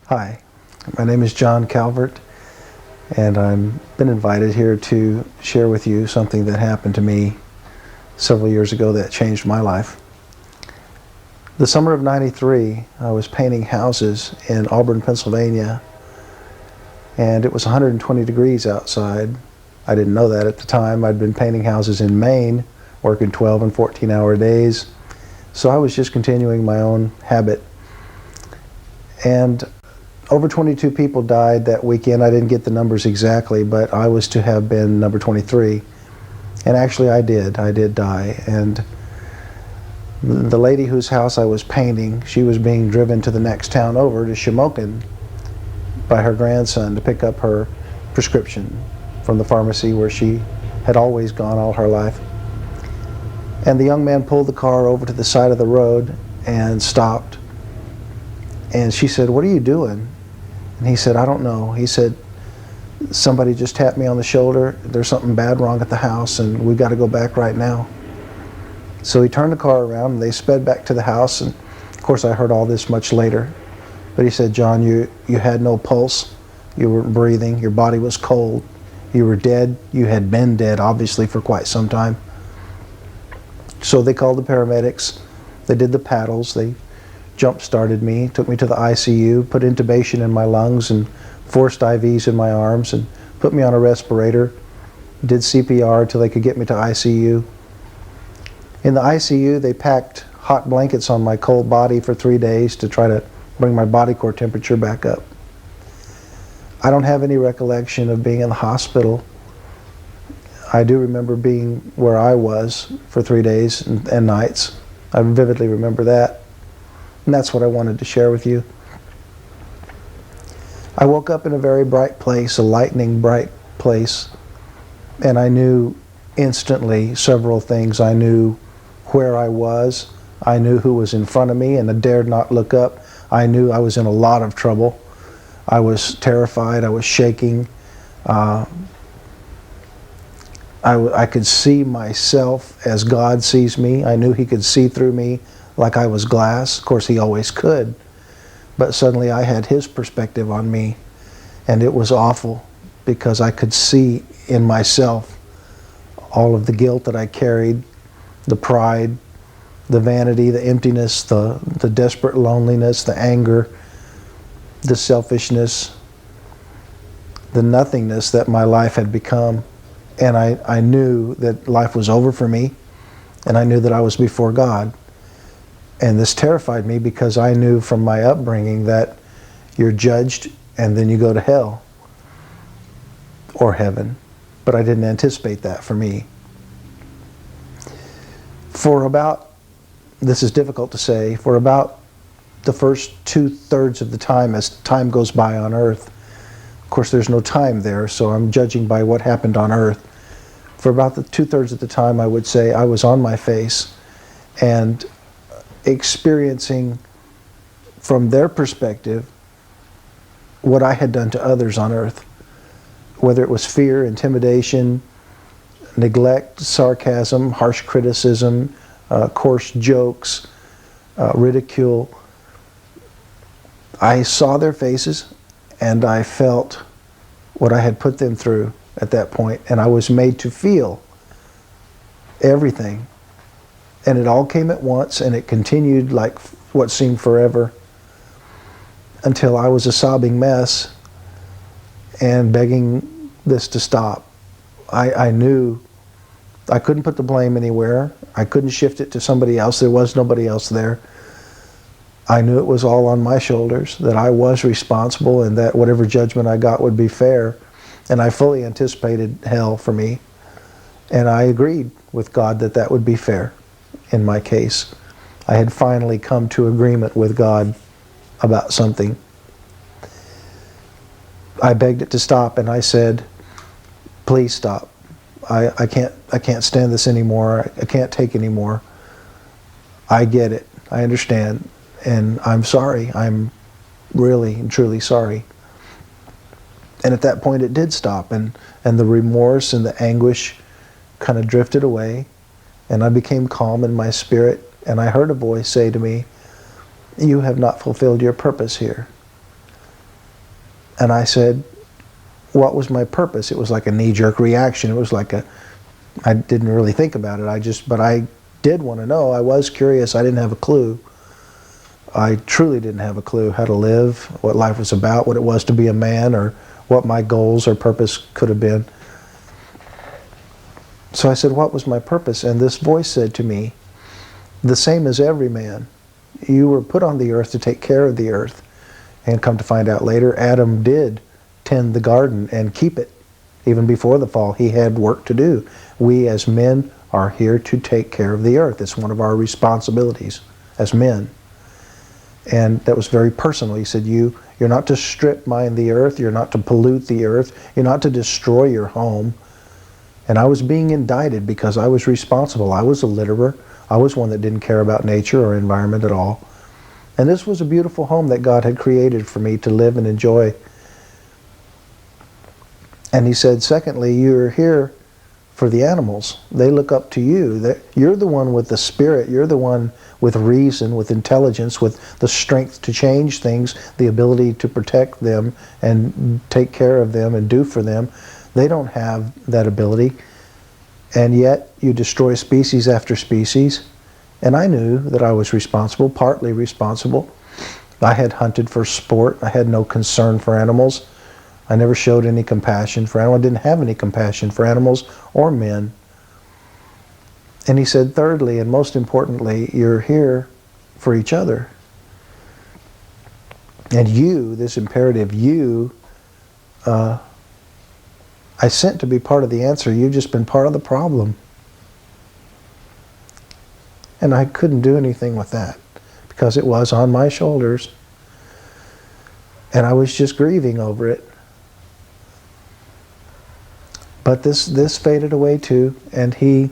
Hi, my name is John Calvert, and I've been invited here to share with you something that happened to me several years ago that changed my life. The summer of '93, I was painting houses in Auburn, Pennsylvania, and it was 120 degrees outside. I didn't know that at the time. I'd been painting houses in Maine, working 12 and 14-hour days, so I was just continuing my own habit. And over 22 people died that weekend. I didn't get the numbers exactly, but I was to have been number 23. And actually I did die. And the lady whose house I was painting, she was being driven to the next town over, to Shamokin, by her grandson to pick up her prescription from the pharmacy where she had always gone all her life. And the young man pulled the car over to the side of the road and stopped. And she said, "What are you doing?" And he said, "I don't know." He said, "Somebody just tapped me on the shoulder. There's something bad wrong at the house, and we've got to go back right now." So he turned the car around, and they sped back to the house. And of course, I heard all this much later. But he said, "John, you had no pulse. You weren't breathing. Your body was cold. You were dead. You had been dead, obviously, for quite some time." So they called the paramedics. They did the paddles. They jump-started me, took me to the ICU, put intubation in my lungs and forced IVs in my arms, and put me on a respirator, did CPR until they could get me to ICU. In the ICU, they packed hot blankets on my cold body for 3 days to try to bring my body core temperature back up. I don't have any recollection of being in the hospital. I do remember being where I was for 3 days and nights. I vividly remember that. And that's what I wanted to share with you. I woke up in a very bright place, a lightning bright place, and I knew instantly several things. I knew where I was. I knew who was in front of me, and I dared not look up. I knew I was in a lot of trouble. I was terrified. I was shaking. I could see myself as God sees me. I knew He could see through me like I was glass. Of course, He always could. But suddenly I had His perspective on me, and it was awful because I could see in myself all of the guilt that I carried, the pride, the vanity, the emptiness, the desperate loneliness, the anger, the selfishness, the nothingness that my life had become. And I knew that life was over for me, and I knew that I was before God. And this terrified me because I knew from my upbringing that you're judged and then you go to hell or heaven. But I didn't anticipate that for me. For about, this is difficult to say, for about the first 2/3 of the time, as time goes by on earth, of course there's no time there, so I'm judging by what happened on earth. For about the 2/3 of the time, I would say I was on my face and experiencing from their perspective what I had done to others on earth, whether it was fear, intimidation, neglect, sarcasm, harsh criticism, coarse jokes, ridicule. I saw their faces and I felt what I had put them through at that point, and I was made to feel everything. And it all came at once, and it continued like what seemed forever until I was a sobbing mess and begging this to stop. I knew I couldn't put the blame anywhere. I couldn't shift it to somebody else. There was nobody else there. I knew it was all on my shoulders, that I was responsible, and that whatever judgment I got would be fair. And I fully anticipated hell for me. And I agreed with God that that would be fair. In my case, I had finally come to agreement with God about something. I begged it to stop, and I said, "Please stop. I can't stand this anymore. I can't take anymore. I get it. I understand. And I'm sorry. I'm really and truly sorry." And at that point it did stop, and the remorse and the anguish kind of drifted away, and I became calm in my spirit, and I heard a voice say to me, "You have not fulfilled your purpose here." And I said, what was my purpose? It was like a knee-jerk reaction. It was like I didn't really think about it. But I did want to know. I was curious. I didn't have a clue. I truly didn't have a clue how to live, what life was about, what it was to be a man, or what my goals or purpose could have been. So I said, what was my purpose? And this voice said to me, the same as every man. You were put on the earth to take care of the earth. And come to find out later, Adam did tend the garden and keep it. Even before the fall, he had work to do. We as men are here to take care of the earth. It's one of our responsibilities as men. And that was very personal. He said, you're not to strip mine the earth, you're not to pollute the earth, you're not to destroy your home. And I was being indicted because I was responsible. I was a litterer. I was one that didn't care about nature or environment at all. And this was a beautiful home that God had created for me to live and enjoy. And he said, secondly, you're here for the animals. They look up to you. You're the one with the spirit. You're the one with reason, with intelligence, with the strength to change things, the ability to protect them and take care of them and do for them. They don't have that ability. And yet you destroy species after species. And I knew that I was responsible, partly responsible. I had hunted for sport. I had no concern for animals. I never showed any compassion for animals. I didn't have any compassion for animals or men. And he said, thirdly, and most importantly, you're here for each other. And you, this imperative, you, I sent to be part of the answer. You've just been part of the problem. And I couldn't do anything with that because it was on my shoulders. And I was just grieving over it. But this faded away too, and he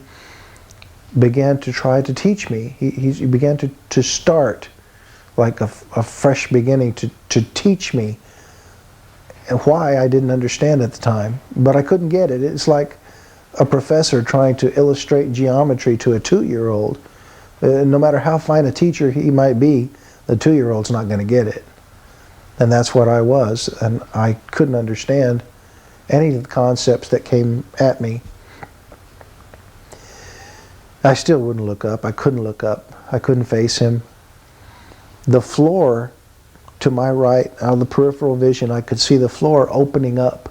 began to try to teach me. He began to start like a fresh beginning to teach me. And why, I didn't understand at the time, but I couldn't get it. It's like a professor trying to illustrate geometry to a 2-year-old. No matter how fine a teacher he might be, the 2-year-old's not going to get it. And that's what I was, and I couldn't understand any of the concepts that came at me. I still wouldn't look up. I couldn't look up. I couldn't face him. The floor to my right, out of the peripheral vision, I could see the floor opening up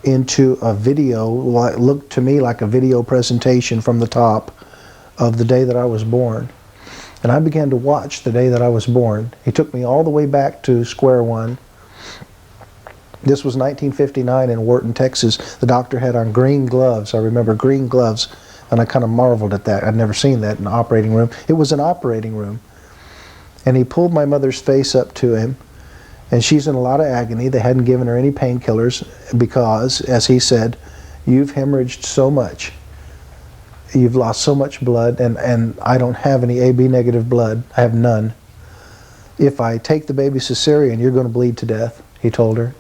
into a video. It looked to me like a video presentation from the top of the day that I was born. And I began to watch the day that I was born. He took me all the way back to square one. This was 1959 in Wharton, Texas. The doctor had on green gloves. I remember green gloves, and I kind of marveled at that. I'd never seen that in an operating room. It was an operating room. And he pulled my mother's face up to him, and she's in a lot of agony. They hadn't given her any painkillers because, as he said, you've hemorrhaged so much. You've lost so much blood, and I don't have any AB negative blood. I have none. If I take the baby cesarean, you're going to bleed to death, he told her.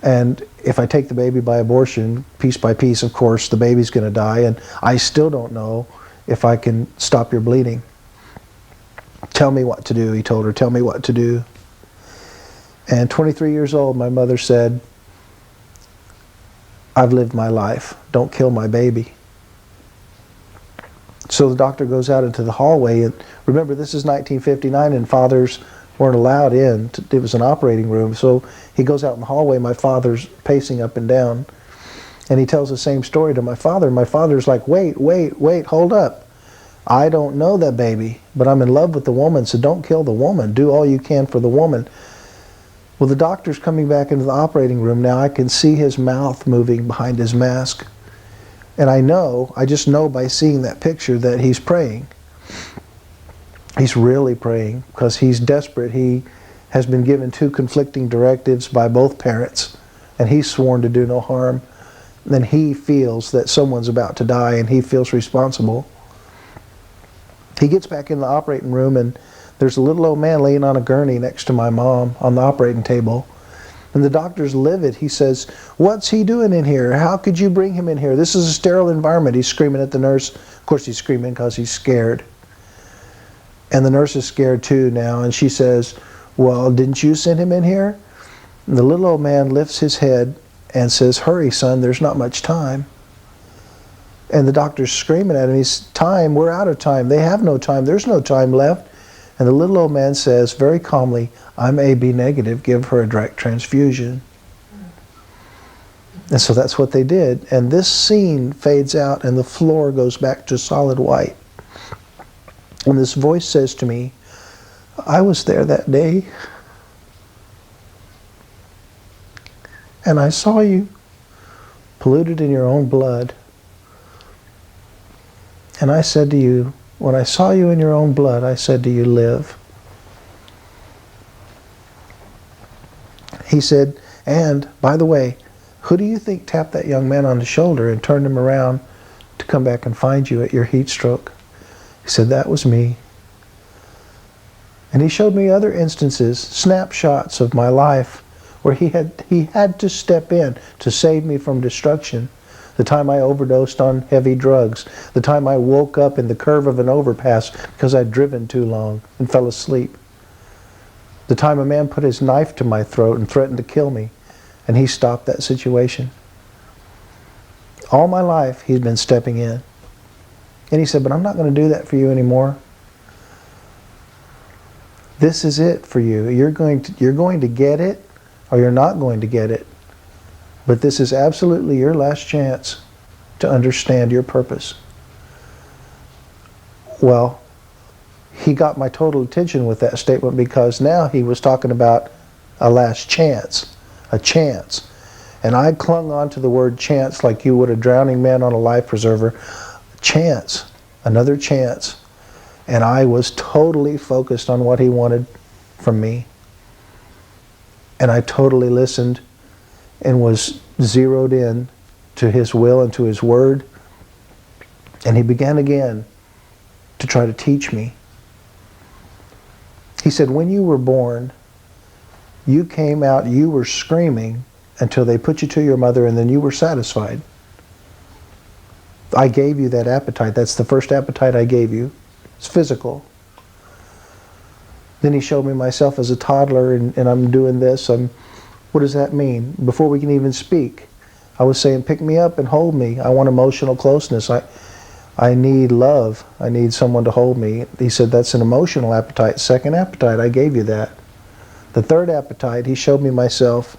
And if I take the baby by abortion, piece by piece, of course, the baby's going to die, and I still don't know if I can stop your bleeding. Tell me what to do, he told her. Tell me what to do. And 23 years old, my mother said, I've lived my life. Don't kill my baby. So the doctor goes out into the hallway, and remember, this is 1959, and fathers weren't allowed in. It was an operating room. So he goes out in the hallway. My father's pacing up and down, and he tells the same story to my father. My father's like, wait, hold up. I don't know that baby, but I'm in love with the woman, so don't kill the woman. Do all you can for the woman. Well, the doctor's coming back into the operating room now. I can see his mouth moving behind his mask. And I just know by seeing that picture that he's praying. He's really praying because he's desperate. He has been given 2 conflicting directives by both parents, and he's sworn to do no harm. Then he feels that someone's about to die, and he feels responsible. He gets back in the operating room, and there's a little old man laying on a gurney next to my mom on the operating table. And the doctor's livid. He says, what's he doing in here? How could you bring him in here? This is a sterile environment. He's screaming at the nurse. Of course he's screaming because he's scared. And the nurse is scared too now. And she says, well, didn't you send him in here? And the little old man lifts his head and says, "Hurry, son, there's not much time." And the doctor's screaming at him, he's, "Time, we're out of time. They have no time. There's no time left." And the little old man says very calmly, "I'm AB negative, give her a direct transfusion." And so that's what they did. And this scene fades out and the floor goes back to solid white. And this voice says to me, "I was there that day. And I saw you polluted in your own blood. And I said to you, when I saw you in your own blood, I said to you, live." He said, "And, by the way, who do you think tapped that young man on the shoulder and turned him around to come back and find you at your heat stroke?" He said, "That was me." And he showed me other instances, snapshots of my life, where he had to step in to save me from destruction. The time I overdosed on heavy drugs. The time I woke up in the curve of an overpass because I'd driven too long and fell asleep. The time a man put his knife to my throat and threatened to kill me, and he stopped that situation. All my life he'd been stepping in. And he said, "But I'm not going to do that for you anymore. This is it for you. You're going to get it, or you're not going to get it. But this is absolutely your last chance to understand your purpose." Well, he got my total attention with that statement, because now he was talking about a last chance, a chance. And I clung on to the word chance like you would a drowning man on a life preserver. Chance, another chance. And I was totally focused on what he wanted from me. And I totally listened and was zeroed in to his will and to his word. And he began again to try to teach me. He said, when you were born, you came out, you were screaming until they put you to your mother, and then you were satisfied. I gave you that appetite. That's the first appetite I gave you. It's physical. Then he showed me myself as a toddler, and I'm doing this. What does that mean? Before we can even speak, I was saying, pick me up and hold me. I want emotional closeness. I need love. I need someone to hold me. He said, that's an emotional appetite. Second appetite, I gave you that. The third appetite, he showed me myself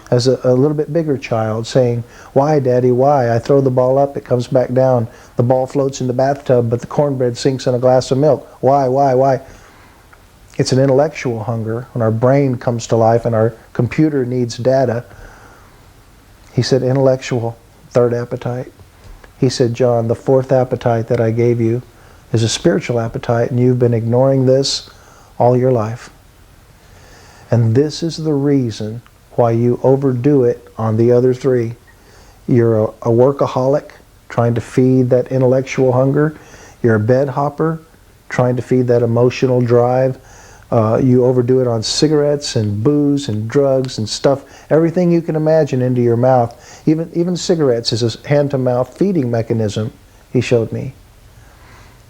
as a little bit bigger child, saying, why, Daddy, why? I throw the ball up, it comes back down. The ball floats in the bathtub, but the cornbread sinks in a glass of milk. Why? It's an intellectual hunger. When our brain comes to life and our computer needs data, he said, intellectual, third appetite. He said, John, the fourth appetite that I gave you is a spiritual appetite, and you've been ignoring this all your life. And this is the reason why you overdo it on the other three. You're a workaholic, trying to feed that intellectual hunger. You're a bed hopper, trying to feed that emotional drive. You overdo it on cigarettes and booze and drugs and stuff, everything you can imagine into your mouth. Even cigarettes is a hand-to-mouth feeding mechanism, he showed me.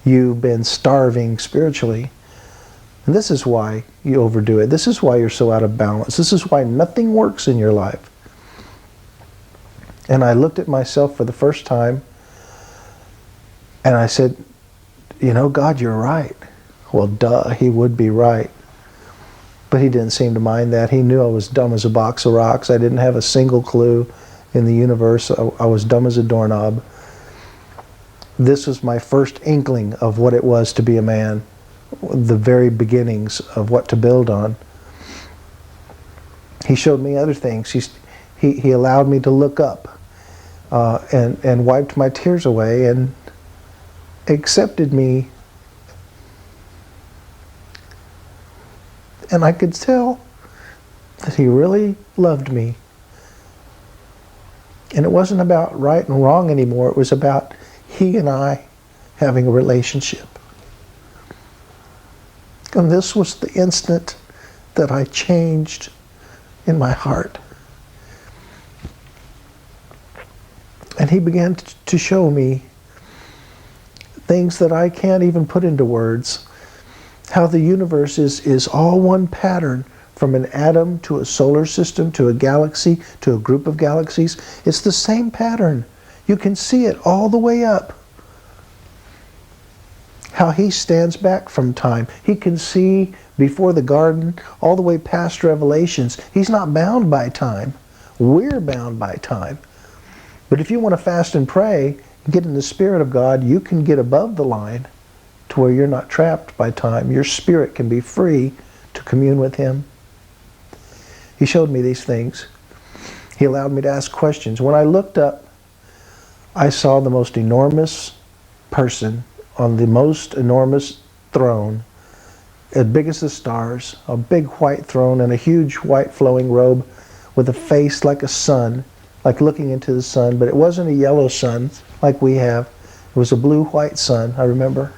You've been starving spiritually. And this is why you overdo it. This is why you're so out of balance. This is why nothing works in your life. And I looked at myself for the first time, and I said, you know, God, you're right. Well, duh, he would be right. But he didn't seem to mind that. He knew I was dumb as a box of rocks. I didn't have a single clue in the universe. I was dumb as a doorknob. This was my first inkling of what it was to be a man. The very beginnings of what to build on. He showed me other things. He allowed me to look up and wiped my tears away and accepted me. And I could tell that he really loved me. And it wasn't about right and wrong anymore. It was about he and I having a relationship. And this was the instant that I changed in my heart. And he began to show me things that I can't even put into words. How the universe is all one pattern from an atom to a solar system to a galaxy to a group of galaxies. It's the same pattern. You can see it all the way up. How he stands back from time. He can see before the garden all the way past Revelations. He's not bound by time. We're bound by time. But if you want to fast and pray, get in the Spirit of God, you can get above the line to where you're not trapped by time. Your spirit can be free to commune with Him. He showed me these things. He allowed me to ask questions. When I looked up, I saw the most enormous person on the most enormous throne, as big as the stars, a big white throne and a huge white flowing robe with a face like a sun, like looking into the sun, but it wasn't a yellow sun like we have. It was a blue-white sun, I remember.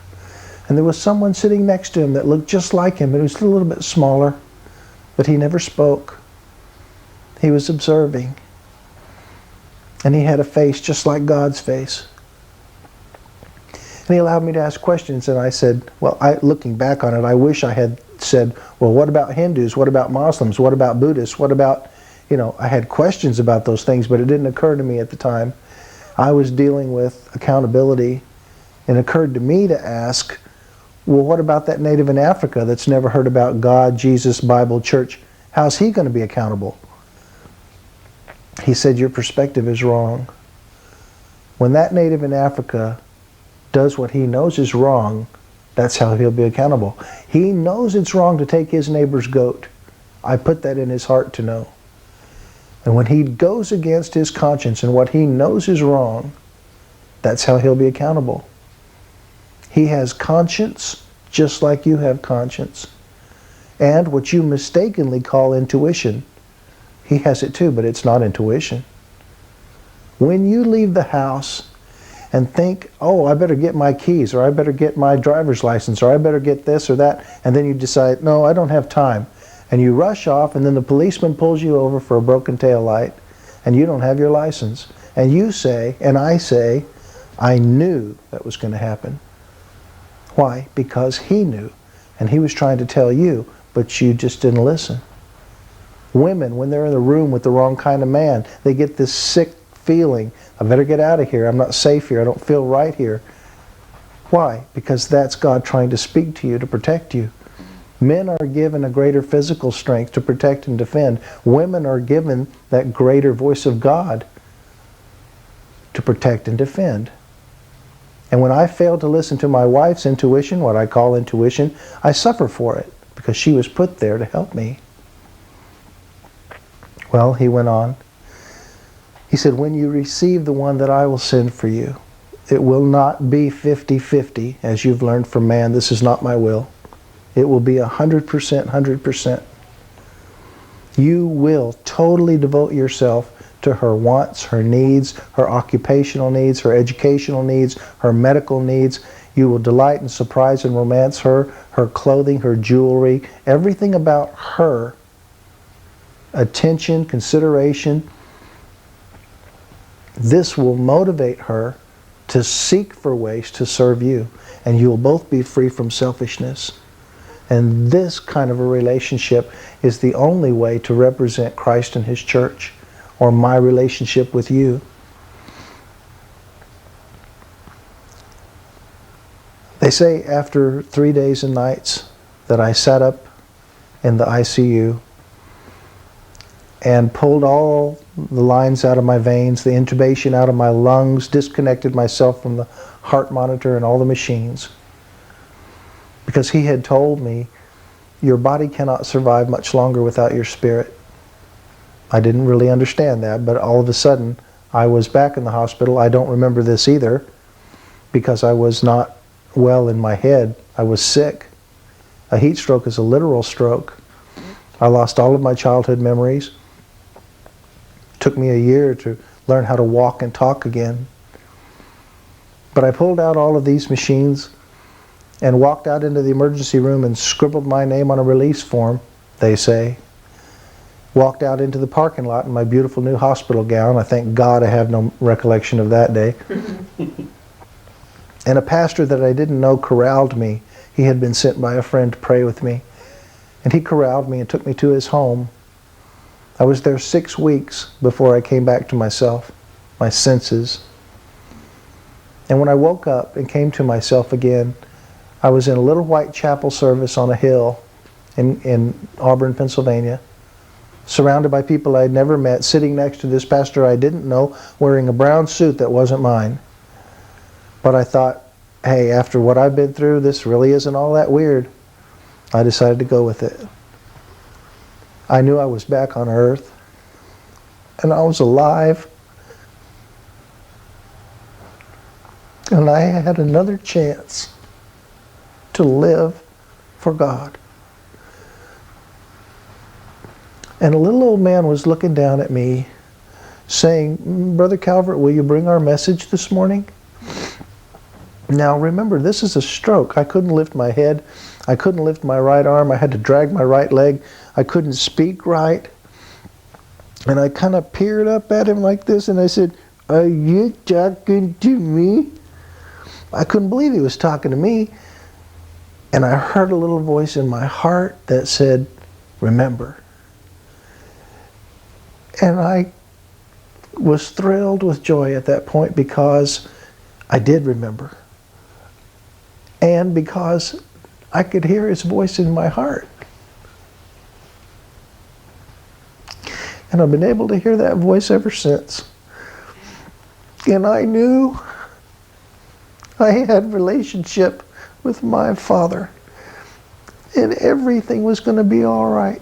And there was someone sitting next to him that looked just like him, but he was a little bit smaller, but he never spoke. He was observing. And he had a face just like God's face. And he allowed me to ask questions, and I said, well, looking back on it, I wish I had said, well, what about Hindus? What about Muslims? What about Buddhists? What about, I had questions about those things, but it didn't occur to me at the time. I was dealing with accountability, and it occurred to me to ask, well, what about that native in Africa that's never heard about God, Jesus, Bible, church? How's he going to be accountable? He said, your perspective is wrong. When that native in Africa does what he knows is wrong, that's how he'll be accountable. He knows it's wrong to take his neighbor's goat. I put that in his heart to know. And when he goes against his conscience and what he knows is wrong, that's how he'll be accountable. He has conscience just like you have conscience. And what you mistakenly call intuition, he has it too, but it's not intuition. When you leave the house and think, oh, I better get my keys, or I better get my driver's license, or I better get this or that, and then you decide, no, I don't have time. And you rush off, and then the policeman pulls you over for a broken tail light, and you don't have your license. And you say, and I say, I knew that was going to happen. Why? Because he knew, and he was trying to tell you, but you just didn't listen. Women, when they're in the room with the wrong kind of man, they get this sick feeling, I better get out of here, I'm not safe here, I don't feel right here. Why? Because that's God trying to speak to you, to protect you. Men are given a greater physical strength to protect and defend. Women are given that greater voice of God to protect and defend. And when I fail to listen to my wife's intuition, what I call intuition, I suffer for it because she was put there to help me. Well, he went on. He said, when you receive the one that I will send for you, it will not be 50-50, as you've learned from man. This is not my will. It will be 100%, 100%. You will totally devote yourself to her wants, her needs, her occupational needs, her educational needs, her medical needs. You will delight and surprise and romance her, her clothing, her jewelry, everything about her. Attention, consideration. This will motivate her to seek for ways to serve you, and you will both be free from selfishness. And this kind of a relationship is the only way to represent Christ and His church, or my relationship with you. They say after 3 days and nights that I sat up in the ICU and pulled all the lines out of my veins, the intubation out of my lungs, disconnected myself from the heart monitor and all the machines. Because he had told me, your body cannot survive much longer without your spirit. I didn't really understand that, but all of a sudden I was back in the hospital. I don't remember this either because I was not well in my head. I was sick. A heat stroke is a literal stroke. I lost all of my childhood memories. Took me a year to learn how to walk and talk again. But I pulled out all of these machines and walked out into the emergency room and scribbled my name on a release form, they say. Walked out into the parking lot in my beautiful new hospital gown. I thank God I have no recollection of that day. And a pastor that I didn't know corralled me. He had been sent by a friend to pray with me. And he corralled me and took me to his home. I was there 6 weeks before I came back to myself, my senses. And when I woke up and came to myself again, I was in a little white chapel service on a hill in Auburn, Pennsylvania, surrounded by people I'd never met, sitting next to this pastor I didn't know, wearing a brown suit that wasn't mine. But I thought, hey, after what I've been through, this really isn't all that weird. I decided to go with it. I knew I was back on earth, and I was alive, and I had another chance to live for God. And a little old man was looking down at me saying, Brother Calvert, will you bring our message this morning? Now remember, this is a stroke. I couldn't lift my head. I couldn't lift my right arm. I had to drag my right leg. I couldn't speak right. And I kind of peered up at him like this and I said, are you talking to me? I couldn't believe he was talking to me. And I heard a little voice in my heart that said, remember. And I was thrilled with joy at that point because I did remember. And because I could hear his voice in my heart. And I've been able to hear that voice ever since. And I knew I had relationship with my Father. And everything was going to be all right.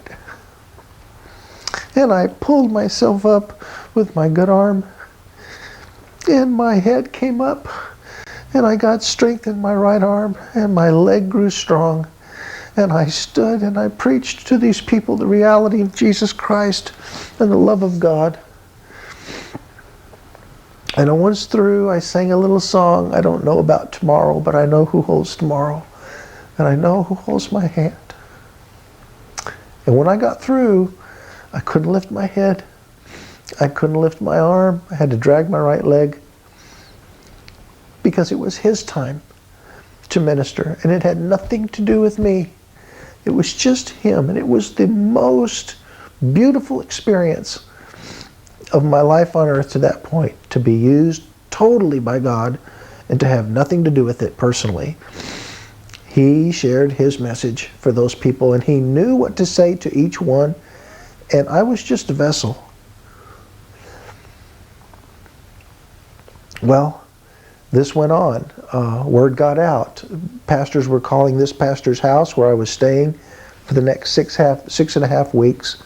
And I pulled myself up with my good arm. And my head came up. And I got strength in my right arm, and my leg grew strong. And I stood and I preached to these people the reality of Jesus Christ and the love of God. And I was through, I sang a little song. I don't know about tomorrow, but I know who holds tomorrow. And I know who holds my hand. And when I got through, I couldn't lift my head. I couldn't lift my arm. I had to drag my right leg. Because it was his time to minister. And it had nothing to do with me. It was just him. And it was the most beautiful experience of my life on earth to that point. To be used totally by God and to have nothing to do with it personally. He shared his message for those people. And he knew what to say to each one. And I was just a vessel. Well, this went on. Word got out. Pastors were calling this pastor's house where I was staying for the next 6.5 weeks.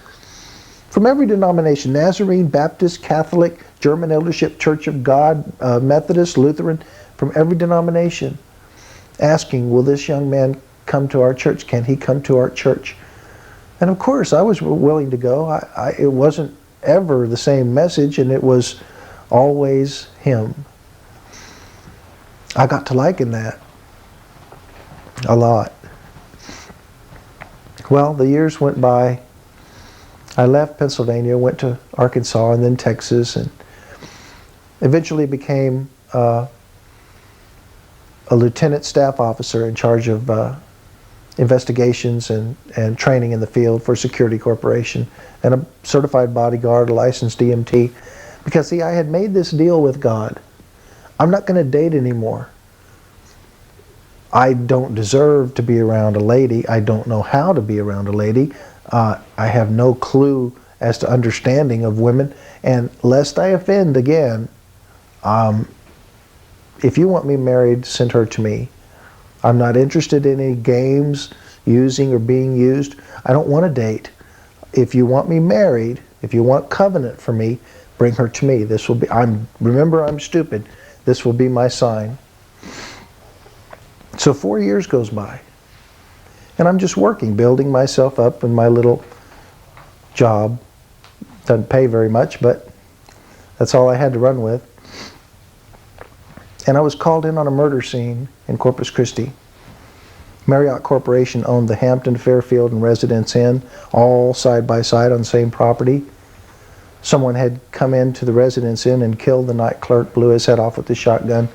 From every denomination, Nazarene, Baptist, Catholic, German Eldership, Church of God, Methodist, Lutheran, from every denomination, asking, will this young man come to our church? Can he come to our church? And of course, I was willing to go. It wasn't ever the same message, and it was always him. I got to liking that a lot. Well, the years went by. I left Pennsylvania, went to Arkansas and then Texas, and eventually became a lieutenant staff officer in charge of investigations and training in the field for a security corporation, and a certified bodyguard, a licensed EMT. Because see, I had made this deal with God. I'm not going to date anymore. I don't deserve to be around a lady. I don't know how to be around a lady. I have no clue as to understanding of women. And lest I offend again, if you want me married, send her to me. I'm not interested in any games, using or being used. I don't want to date. If you want me married, if you want covenant for me, bring her to me. This will be, remember, I'm stupid. This will be my sign. So 4 years goes by. And I'm just working, building myself up in my little job. Doesn't pay very much, but that's all I had to run with. And I was called in on a murder scene in Corpus Christi. Marriott Corporation owned the Hampton, Fairfield, and Residence Inn, all side by side on the same property. Someone had come into the Residence Inn and killed the night clerk, blew his head off with a shotgun.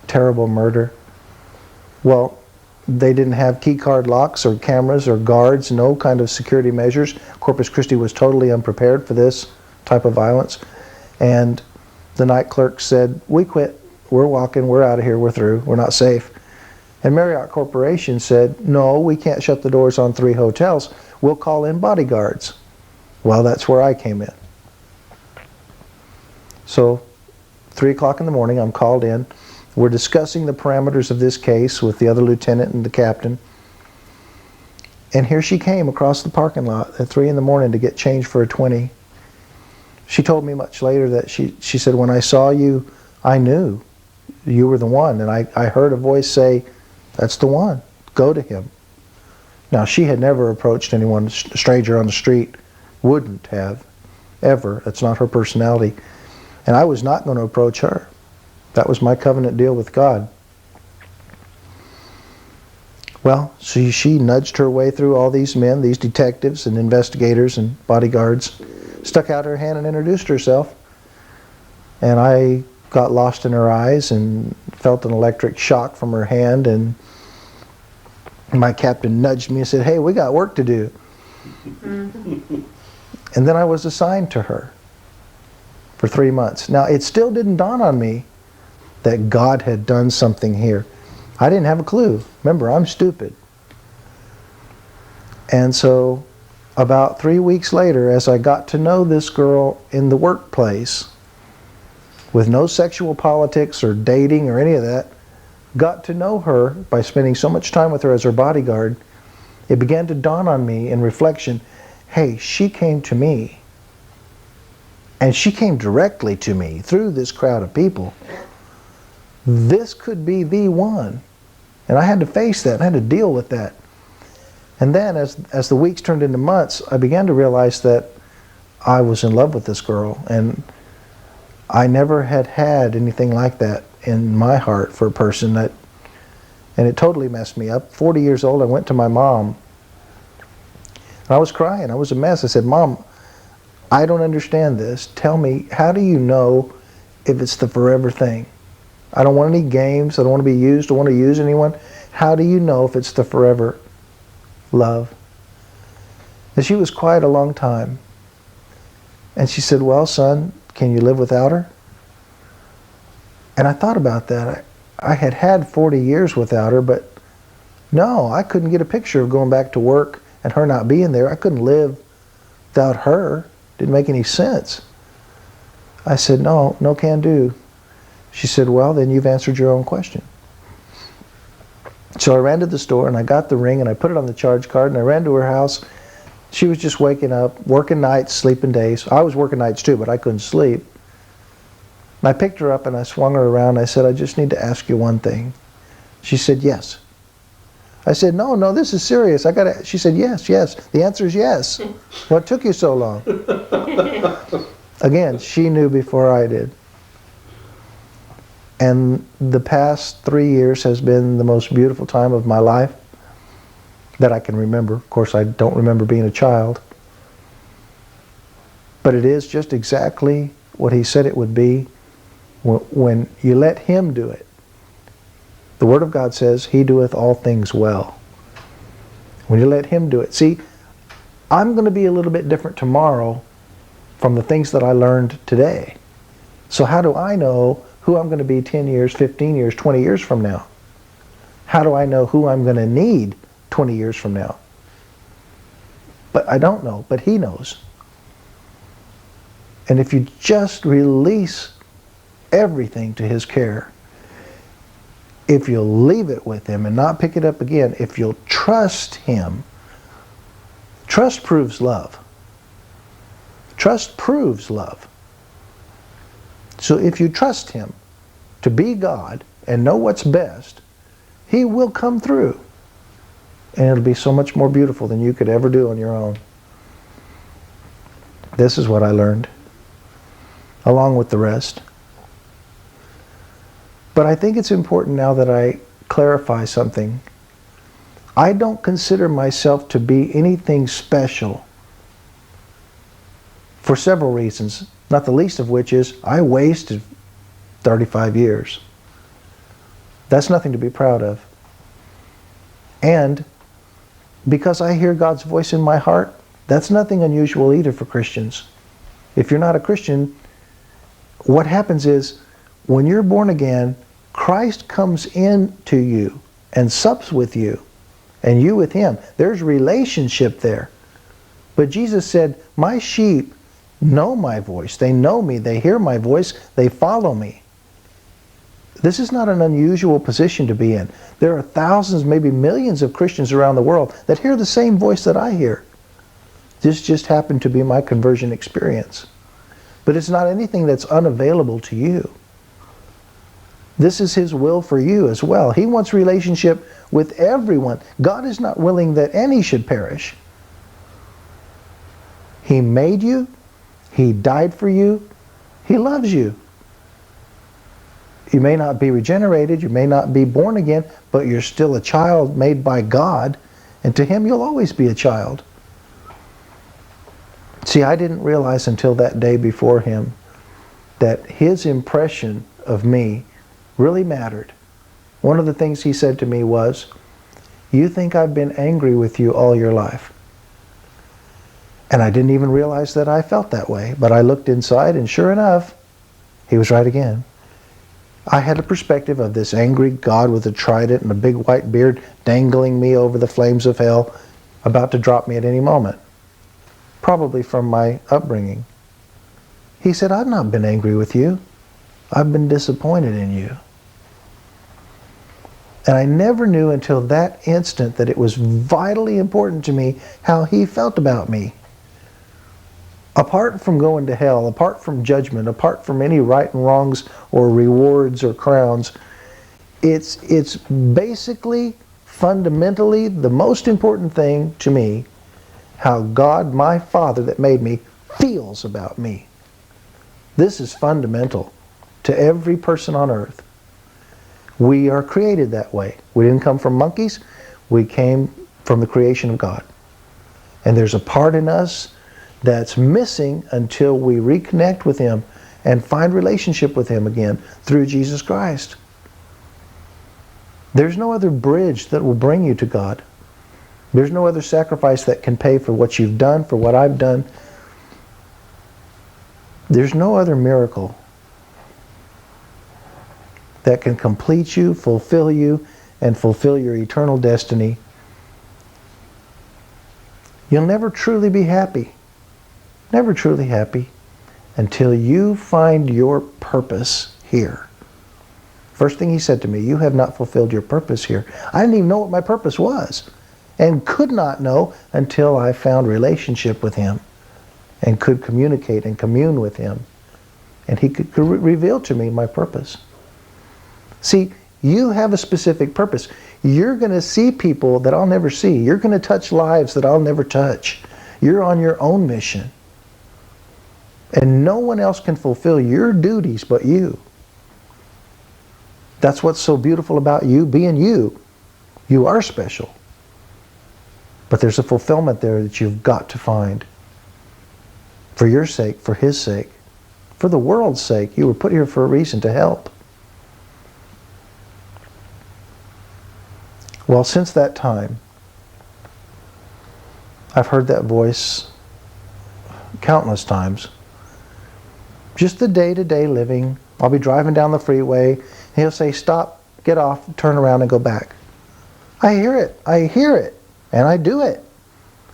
Terrible murder. Well, They didn't have key card locks or cameras or guards, no kind of security measures. Corpus Christi was totally unprepared for this type of violence. And the night clerk said, "We quit. We're walking. We're out of here. We're through. We're not safe." And Marriott Corporation said, "No, we can't shut the doors on 3 hotels. We'll call in bodyguards." Well, that's where I came in. So 3 o'clock in the morning, I'm called in. We're discussing the parameters of this case with the other lieutenant and the captain. And here she came across the parking lot at 3 in the morning to get change for a 20. She told me much later that she said, "When I saw you, I knew you were the one." And I heard a voice say, "That's the one. Go to him." Now, she had never approached anyone, a stranger on the street. Wouldn't have, ever. That's not her personality. And I was not going to approach her. That was my covenant deal with God. Well, she nudged her way through all these men, these detectives and investigators and bodyguards, stuck out her hand and introduced herself. And I got lost in her eyes and felt an electric shock from her hand, and my captain nudged me and said, "Hey, we got work to do." And then I was assigned to her for 3 months. Now, it still didn't dawn on me that God had done something here. I didn't have a clue. Remember, I'm stupid. And so about 3 weeks later, as I got to know this girl in the workplace, with no sexual politics or dating or any of that, got to know her by spending so much time with her as her bodyguard, it began to dawn on me in reflection, hey, she came to me. And she came directly to me through this crowd of people. This could be the one. And I had to face that. I had to deal with that. And then as the weeks turned into months, I began to realize that I was in love with this girl. And I never had had anything like that in my heart for a person that, and it totally messed me up. 40 years old, I went to my mom. And I was crying. I was a mess. I said, "Mom, I don't understand this. Tell me, how do you know if it's the forever thing? I don't want any games. I don't want to be used. I don't want to use anyone. How do you know if it's the forever love?" And she was quiet a long time. And she said, "Well, son, can you live without her?" And I thought about that. I had had 40 years without her, but no, I couldn't get a picture of going back to work and her not being there. I couldn't live without her. Didn't make any sense. I said, no can do. She said, "Well, then you've answered your own question." So I ran to the store and I got the ring and I put it on the charge card and I ran to her house. She was just waking up, working nights, sleeping days. I was working nights too, but I couldn't sleep. And I picked her up and I swung her around and I said, "I just need to ask you one thing." She said, "Yes." I said, no, this is serious. She said, yes. The answer is yes. What took you so long? Again, she knew before I did. And the past 3 years has been the most beautiful time of my life that I can remember. Of course, I don't remember being a child. But it is just exactly what he said it would be when you let him do it. The Word of God says, "He doeth all things well." When you let him do it. See, I'm going to be a little bit different tomorrow from the things that I learned today. So how do I know who I'm going to be 10 years, 15 years, 20 years from now? How do I know who I'm going to need 20 years from now? But I don't know, but he knows. And if you just release everything to his care, if you'll leave it with him and not pick it up again, if you'll trust him, trust proves love. Trust proves love. So if you trust him to be God and know what's best, he will come through. And it'll be so much more beautiful than you could ever do on your own. This is what I learned, along with the rest. But I think it's important now that I clarify something. I don't consider myself to be anything special for several reasons, not the least of which is I wasted 35 years. That's nothing to be proud of. And because I hear God's voice in my heart, that's nothing unusual either for Christians. If you're not a Christian, what happens is, when you're born again, Christ comes into you and sups with you, and you with Him. There's relationship there. But Jesus said, my sheep know my voice. They know me. They hear my voice. They follow me. This is not an unusual position to be in. There are thousands, maybe millions of Christians around the world that hear the same voice that I hear. This just happened to be my conversion experience. But it's not anything that's unavailable to you. This is His will for you as well. He wants relationship with everyone. God is not willing that any should perish. He made you. He died for you. He loves you. You may not be regenerated, you may not be born again, but you're still a child made by God, and to Him you'll always be a child. See, I didn't realize until that day before Him that His impression of me really mattered. One of the things He said to me was, you think I've been angry with you all your life. And I didn't even realize that I felt that way, but I looked inside, and sure enough, He was right again. I had a perspective of this angry God with a trident and a big white beard dangling me over the flames of hell, about to drop me at any moment. Probably from my upbringing. He said, I've not been angry with you. I've been disappointed in you. And I never knew until that instant that it was vitally important to me how He felt about me. Apart from going to hell, apart from judgment, apart from any right and wrongs or rewards or crowns, it's basically, fundamentally, the most important thing to me, how God, my Father that made me, feels about me. This is fundamental to every person on earth. We are created that way. We didn't come from monkeys. We came from the creation of God. And there's a part in us that's missing until we reconnect with Him and find relationship with Him again through Jesus Christ. There's no other bridge that will bring you to God. There's no other sacrifice that can pay for what you've done, for what I've done. There's no other miracle that can complete you, fulfill you, and fulfill your eternal destiny. You'll never truly be happy. Never truly happy until you find your purpose here. First thing He said to me, you have not fulfilled your purpose here. I didn't even know what my purpose was, and could not know until I found relationship with Him and could communicate and commune with Him. And He could reveal to me my purpose. See, you have a specific purpose. You're going to see people that I'll never see. You're going to touch lives that I'll never touch. You're on your own mission. And no one else can fulfill your duties but you. That's what's so beautiful about you being you. You are special. But there's a fulfillment there that you've got to find. For your sake, for His sake, for the world's sake. You were put here for a reason, to help. Well, since that time, I've heard that voice countless times. Just the day-to-day living. I'll be driving down the freeway, and He'll say, stop, get off, turn around and go back. I hear it, and I do it.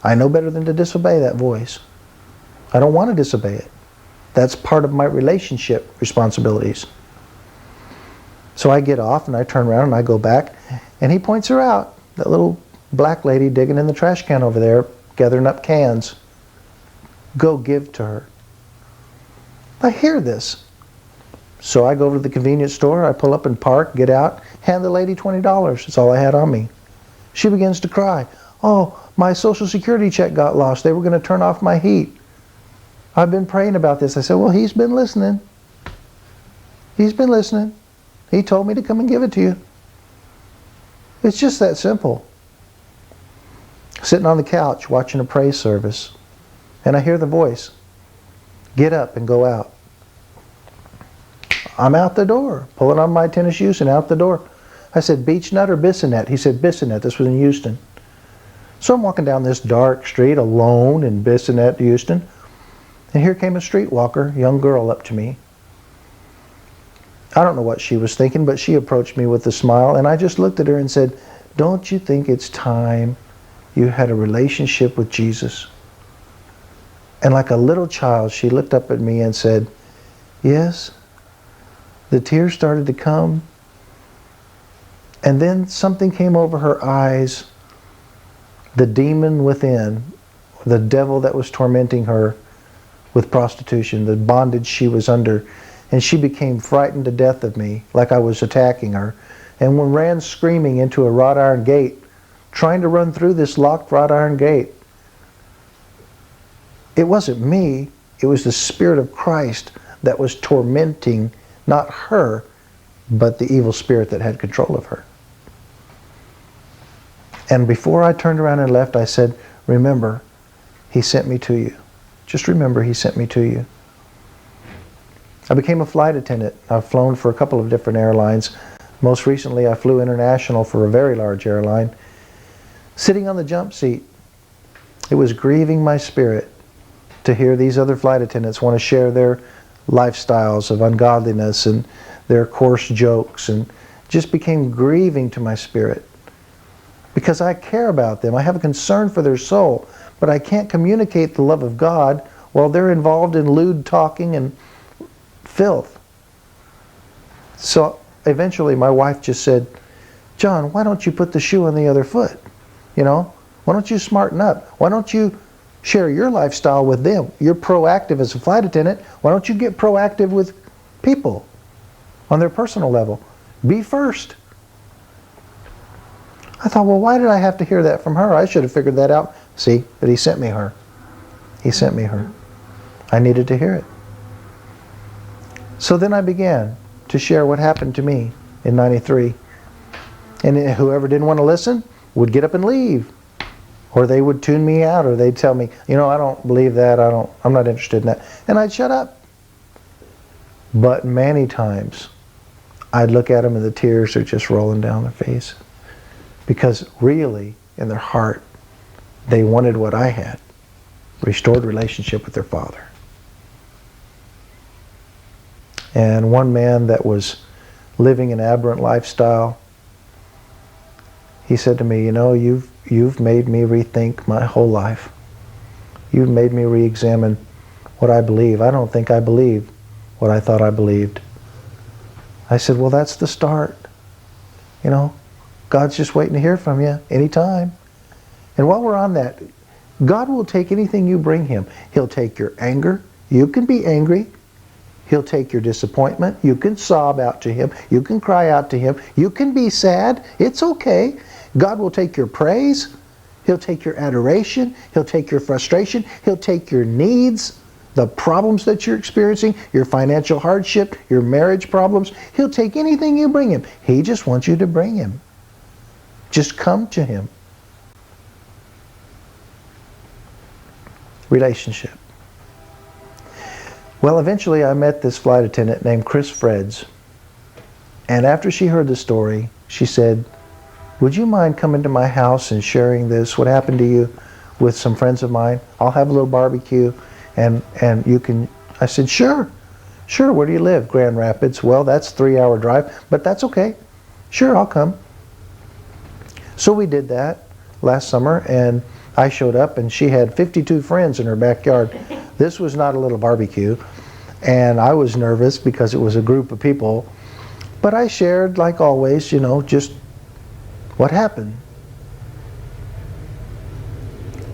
I know better than to disobey that voice. I don't want to disobey it. That's part of my relationship responsibilities. So I get off and I turn around and I go back, and He points her out, that little black lady digging in the trash can over there, gathering up cans. Go give to her. I hear this. So I go over to the convenience store, I pull up and park, get out, hand the lady $20. That's all I had on me. She begins to cry. Oh, my Social Security check got lost. They were going to turn off my heat. I've been praying about this. I said, well, He's been listening. He's been listening. He told me to come and give it to you. It's just that simple. Sitting on the couch watching a praise service, and I hear the voice, get up and go out. I'm out the door, pulling on my tennis shoes and out the door. I said, beech nut or Bissonnet? He said, Bissonnet. This was in Houston. So I'm walking down this dark street alone in Bissonnet, Houston. And here came a streetwalker, young girl, up to me. I don't know what she was thinking, but she approached me with a smile, and I just looked at her and said, don't you think it's time you had a relationship with Jesus? And like a little child, she looked up at me and said, yes. The tears started to come, and then something came over her eyes. The demon within, the devil that was tormenting her with prostitution, the bondage she was under, and she became frightened to death of me, like I was attacking her, and ran screaming into a wrought iron gate, trying to run through this locked wrought iron gate. It wasn't me, it was the Spirit of Christ that was tormenting not her, but the evil spirit that had control of her. And before I turned around and left, I said, remember, He sent me to you. Just remember, He sent me to you. I became a flight attendant. I've flown for a couple of different airlines. Most recently, I flew international for a very large airline. Sitting on the jump seat, it was grieving my spirit to hear these other flight attendants want to share their lifestyles of ungodliness and their coarse jokes, and just became grieving to my spirit. Because I care about them. I have a concern for their soul, but I can't communicate the love of God while they're involved in lewd talking and filth. So eventually my wife just said, John, why don't you put the shoe on the other foot? You know, why don't you smarten up? Why don't you share your lifestyle with them? You're proactive as a flight attendant. Why don't you get proactive with people on their personal level? Be first. I thought, well, why did I have to hear that from her? I should have figured that out. See, but He sent me her. He sent me her. I needed to hear it. So then I began to share what happened to me in '93. And whoever didn't want to listen would get up and leave. Or they would tune me out, or they'd tell me, you know, I don't believe that, I'm not interested in that. And I'd shut up. But many times, I'd look at them and the tears are just rolling down their face. Because really, in their heart, they wanted what I had. Restored relationship with their Father. And one man that was living an aberrant lifestyle, he said to me, you know, you've made me rethink my whole life. You've made me re-examine what I believe. I don't think I believe what I thought I believed. I said, well, that's the start. You know, God's just waiting to hear from you anytime. And while we're on that, God will take anything you bring Him. He'll take your anger. You can be angry. He'll take your disappointment. You can sob out to Him. You can cry out to Him. You can be sad. It's okay. God will take your praise. He'll take your adoration. He'll take your frustration. He'll take your needs, the problems that you're experiencing, your financial hardship, your marriage problems. He'll take anything you bring Him. He just wants you to bring Him. Just come to Him. Relationship. Well, eventually I met this flight attendant named Krist. And after she heard the story, she said, would you mind coming to my house and sharing this, what happened to you, with some friends of mine? I'll have a little barbecue and you can... I said, sure. Sure, where do you live? Grand Rapids. Well, that's a 3-hour drive, but that's okay. Sure, I'll come. So we did that last summer, and I showed up, and she had 52 friends in her backyard. This was not a little barbecue, and I was nervous because it was a group of people. But I shared, like always, you know, just what happened.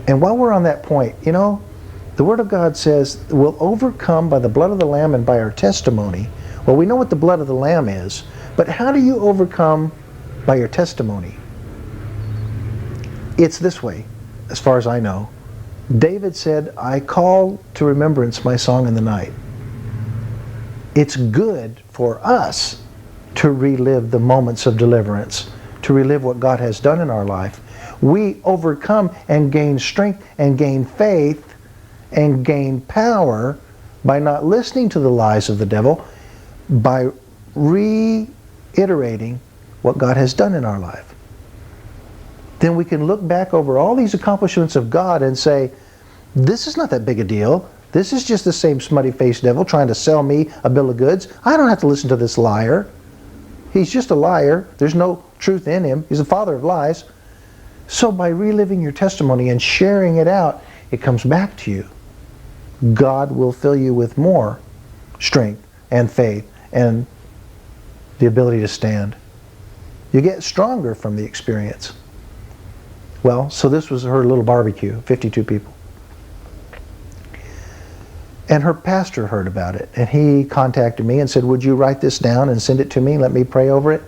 And while we're on that point, you know, the Word of God says, we'll overcome by the blood of the Lamb and by our testimony. Well, we know what the blood of the Lamb is, but how do you overcome by your testimony? It's this way, as far as I know. David said, I call to remembrance my song in the night. It's good for us to relive the moments of deliverance, to relive what God has done in our life. We overcome and gain strength and gain faith and gain power by not listening to the lies of the devil, by reiterating what God has done in our life. Then we can look back over all these accomplishments of God and say, this is not that big a deal. This is just the same smutty-faced devil trying to sell me a bill of goods. I don't have to listen to this liar. He's just a liar. There's no truth in him. He's the father of lies. So by reliving your testimony and sharing it out, it comes back to you. God will fill you with more strength and faith and the ability to stand. You get stronger from the experience. Well, so this was her little barbecue, 52 people. And her pastor heard about it, and he contacted me and said, would you write this down and send it to me, let me pray over it?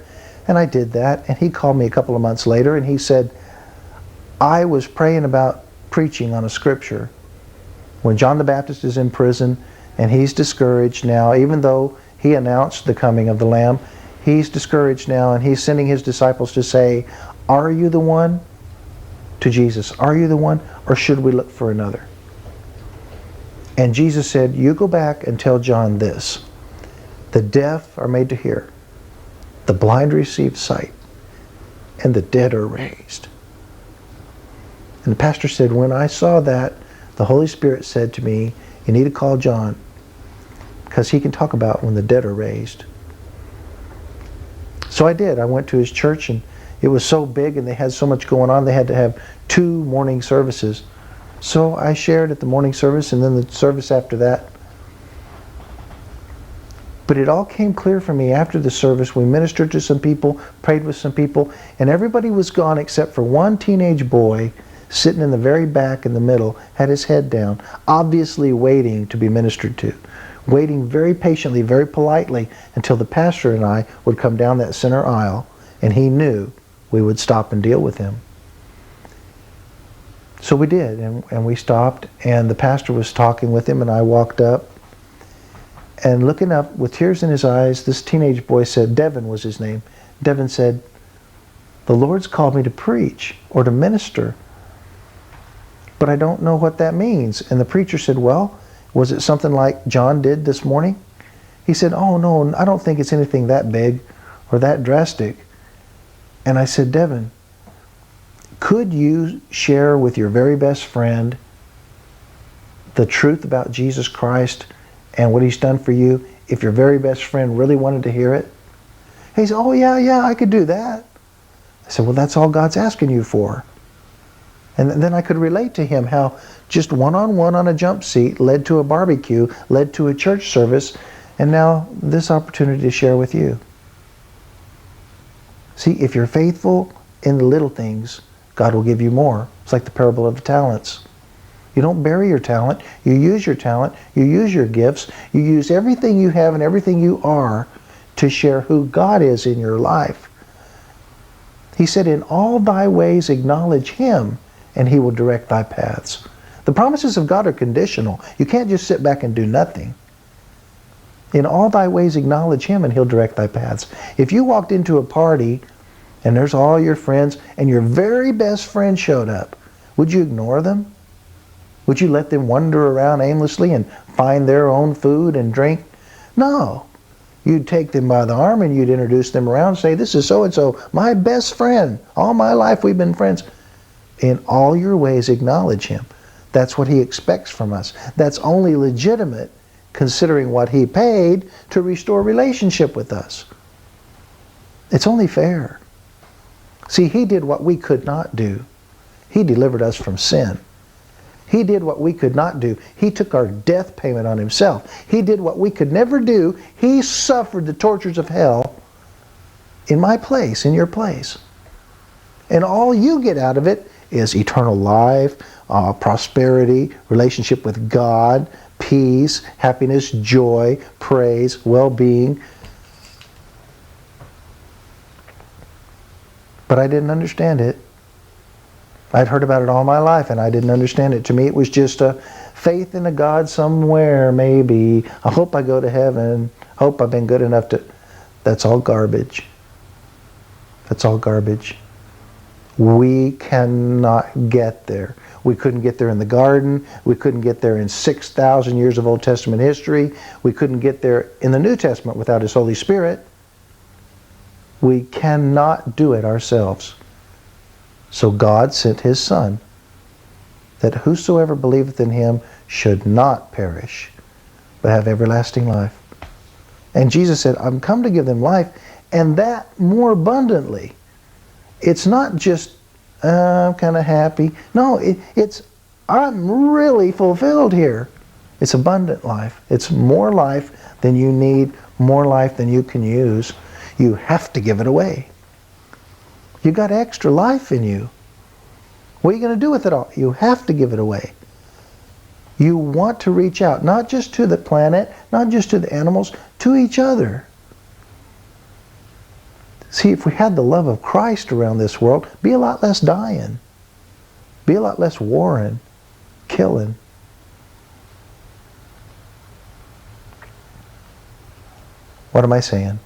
And I did that, and he called me a couple of months later, and he said, I was praying about preaching on a scripture when John the Baptist is in prison, and he's discouraged now, even though he announced the coming of the Lamb, he's discouraged now, and he's sending his disciples to say, are you the one? To Jesus, are you the one, or should we look for another? And Jesus said, you go back and tell John this. The deaf are made to hear. The blind receive sight. And the dead are raised. And the pastor said, when I saw that, the Holy Spirit said to me, you need to call John, because he can talk about when the dead are raised. So I did. I went to his church, and it was so big and they had so much going on, they had to have 2 morning services. So I shared at the morning service and then the service after that. But it all came clear for me after the service. We ministered to some people, prayed with some people, and everybody was gone except for one teenage boy sitting in the very back in the middle, had his head down, obviously waiting to be ministered to, waiting very patiently, very politely, until the pastor and I would come down that center aisle, and he knew we would stop and deal with him. So we did, and we stopped, and the pastor was talking with him, and I walked up, and looking up with tears in his eyes, this teenage boy said, Devin was his name, Devin said, the Lord's called me to preach or to minister, but I don't know what that means. And the preacher said, well, was it something like John did this morning? He said, oh no, I don't think it's anything that big or that drastic. And I said, Devin, could you share with your very best friend the truth about Jesus Christ and what he's done for you if your very best friend really wanted to hear it? He said, oh yeah, I could do that. I said, well, that's all God's asking you for. And then I could relate to him how just one-on-one on a jump seat led to a barbecue, led to a church service, and now this opportunity to share with you. See, if you're faithful in the little things, God will give you more. It's like the parable of the talents. You don't bury your talent. You use your talent. You use your gifts. You use everything you have and everything you are to share who God is in your life. He said, in all thy ways acknowledge him, and he will direct thy paths. The promises of God are conditional. You can't just sit back and do nothing. In all thy ways acknowledge him, and he'll direct thy paths. If you walked into a party and there's all your friends and your very best friend showed up, would you ignore them? Would you let them wander around aimlessly and find their own food and drink? No. You'd take them by the arm and you'd introduce them around and say, this is so-and-so, my best friend. All my life we've been friends. In all your ways acknowledge him. That's what he expects from us. That's only legitimate considering what he paid to restore relationship with us. It's only fair. See, he did what we could not do. He delivered us from sin. He did what we could not do. He took our death payment on himself. He did what we could never do. He suffered the tortures of hell in my place, in your place. And all you get out of it is eternal life, prosperity, relationship with God, peace, happiness, joy, praise, well-being. But I didn't understand it. I'd heard about it all my life and I didn't understand it. To me it was just a faith in a God somewhere, maybe. I hope I go to heaven. Hope I've been good enough to... That's all garbage. That's all garbage. We cannot get there. We couldn't get there in the garden. We couldn't get there in 6,000 years of Old Testament history. We couldn't get there in the New Testament without his Holy Spirit. We cannot do it ourselves. So God sent His Son, that whosoever believeth in Him should not perish, but have everlasting life. And Jesus said, I'm come to give them life, and that more abundantly. It's not just, I'm kind of happy. No, it's, I'm really fulfilled here. It's abundant life. It's more life than you need, more life than you can use. You have to give it away. You got extra life in you. What are you going to do with it all? You have to give it away. You want to reach out, not just to the planet, not just to the animals, to each other. See, if we had the love of Christ around this world, be a lot less dying. Be a lot less warring, killing. What am I saying?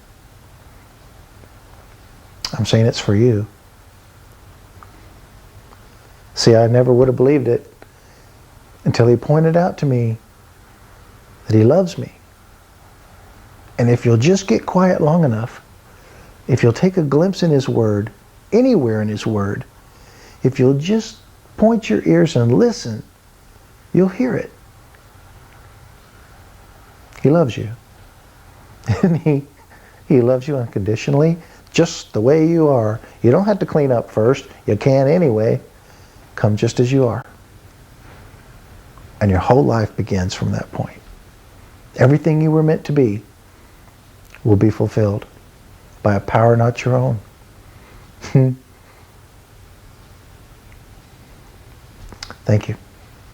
I'm saying it's for you. See, I never would have believed it until He pointed out to me that He loves me. And if you'll just get quiet long enough, if you'll take a glimpse in His Word, anywhere in His Word, if you'll just point your ears and listen, you'll hear it. He loves you. And He loves you unconditionally, just the way you are. You don't have to clean up first. You can anyway. Come just as you are. And your whole life begins from that point. Everything you were meant to be will be fulfilled by a power not your own. Thank you.